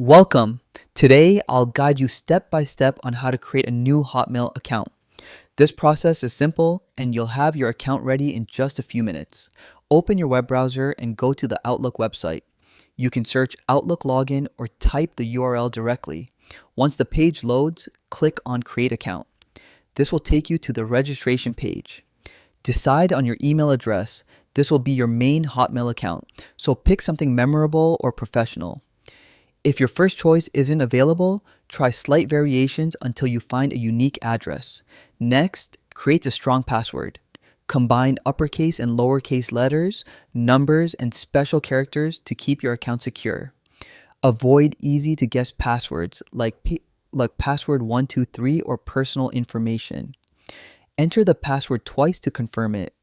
Welcome. Today, I'll guide you step by step on how to create a new Hotmail account. This process is simple and you'll have your account ready in just a few minutes. Open your web browser and go to the Outlook website. You can search Outlook login or type the URL directly. Once the page loads, click on Create Account. This will take you to the registration page. Decide on your email address. This will be your main Hotmail account, so pick something memorable or professional. If your first choice isn't available, try slight variations until you find a unique address. Next, create a strong password. Combine uppercase and lowercase letters, numbers, and special characters to keep your account secure. Avoid easy to guess passwords like password 123 or personal information. Enter the password twice to confirm it.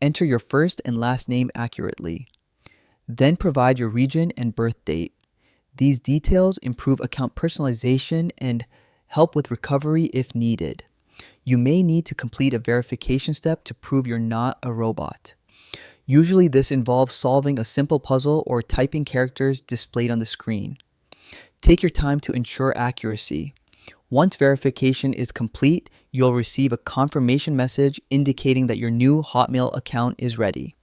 Enter your first and last name accurately. Then provide your region and birth date. These details improve account personalization and help with recovery if needed. You may need to complete a verification step to prove you're not a robot. Usually this involves solving a simple puzzle or typing characters displayed on the screen. Take your time to ensure accuracy. Once verification is complete, you'll receive a confirmation message indicating that your new Hotmail account is ready.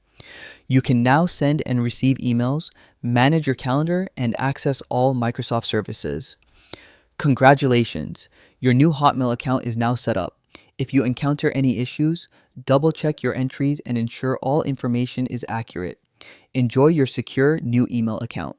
You can now send and receive emails, manage your calendar, and access all Microsoft services. Congratulations! Your new Hotmail account is now set up. If you encounter any issues, double-check your entries and ensure all information is accurate. Enjoy your secure new email account.